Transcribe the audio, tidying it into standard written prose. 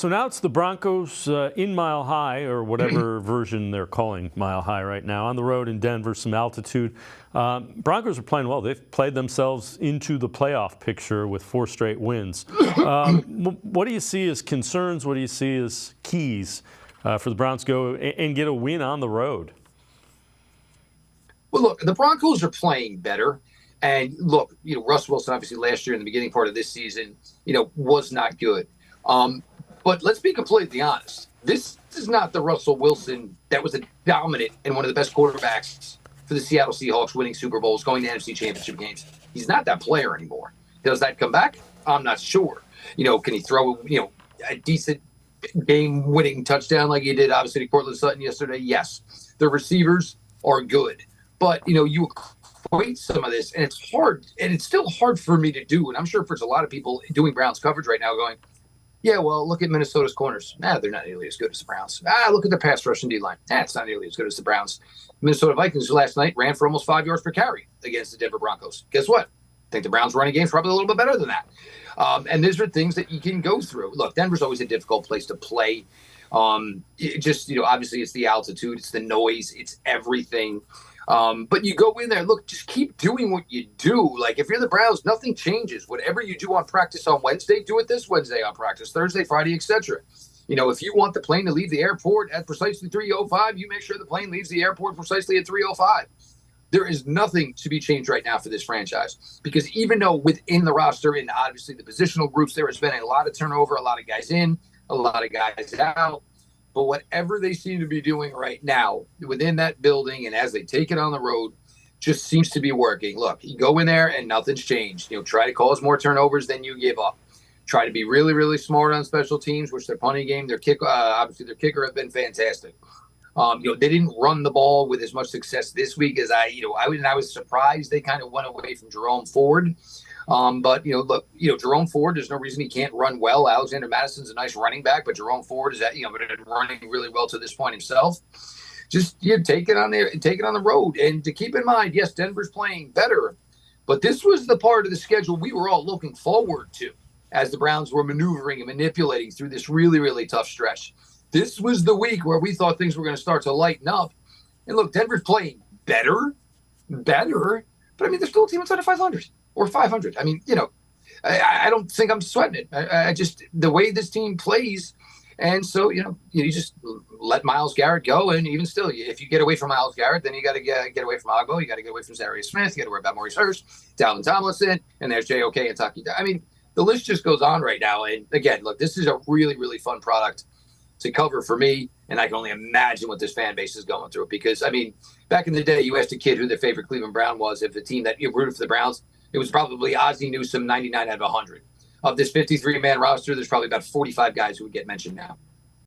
So now it's the Broncos in Mile High, or whatever version they're calling Mile High right now, on the road in Denver, some altitude. Broncos are playing well. They've played themselves into the playoff picture with 4 straight wins. What do you see as concerns? What do you see as keys for the Browns to go and get a win on the road? Well, look, the Broncos are playing better. And look, Russ Wilson, obviously last year in the beginning part of this season, was not good. But let's be completely honest. This is not the Russell Wilson that was a dominant and one of the best quarterbacks for the Seattle Seahawks, winning Super Bowls, going to NFC Championship games. He's not that player anymore. Does that come back? I'm not sure. Can he throw, a decent game-winning touchdown like he did, obviously, to Cortland Sutton yesterday? Yes. The receivers are good. But, you equate some of this, and it's hard, and it's still hard for me to do. And I'm sure for a lot of people doing Browns coverage right now going, yeah, well, look at Minnesota's corners. They're not nearly as good as the Browns. Look at the pass rush and D-line. It's not nearly as good as the Browns. Minnesota Vikings last night ran for almost 5 yards per carry against the Denver Broncos. Guess what? I think the Browns running game's probably a little bit better than that. And these are things that you can go through. Look, Denver's always a difficult place to play. Obviously it's the altitude, it's the noise, it's everything. But you go in there, look, just keep doing what you do. Like, if you're the Browns, nothing changes. Whatever you do on practice on Wednesday, do it this Wednesday on practice, Thursday, Friday, etc. If you want the plane to leave the airport at precisely 3:05, you make sure the plane leaves the airport precisely at 3:05. There is nothing to be changed right now for this franchise, because even though within the roster and obviously the positional groups, there has been a lot of turnover, a lot of guys in, a lot of guys out. But whatever they seem to be doing right now within that building and as they take it on the road just seems to be working. Look, you go in there and nothing's changed. Try to cause more turnovers than you give up. Try to be really, really smart on special teams, which their punting game, their kick, obviously their kicker have been fantastic. They didn't run the ball with as much success this week as I was surprised they kind of went away from Jerome Ford. But look, Jerome Ford, there's no reason he can't run well. Alexander Madison's a nice running back, but Jerome Ford is running really well to this point himself. Just take it on the road. And to keep in mind, yes, Denver's playing better, but this was the part of the schedule we were all looking forward to as the Browns were maneuvering and manipulating through this really, really tough stretch. This was the week where we thought things were going to start to lighten up. And look, Denver's playing better, but they're still a team inside of 500. Or 500. I don't think I'm sweating it. I just, the way this team plays. And so, you just let Myles Garrett go. And even still, if you get away from Myles Garrett, then you got to get away from Ogbo. You got to get away from Zarius Smith. You got to worry about Maurice Hurst, Dalvin Tomlinson, and there's J.O.K. and Taki. The list just goes on right now. And again, look, this is a really, really fun product to cover for me. And I can only imagine what this fan base is going through. Because, back in the day, you asked a kid who their favorite Cleveland Brown was, if the team that you rooted for the Browns, it was probably Ozzie Newsome, 99 out of 100. Of this 53-man roster, there's probably about 45 guys who would get mentioned now.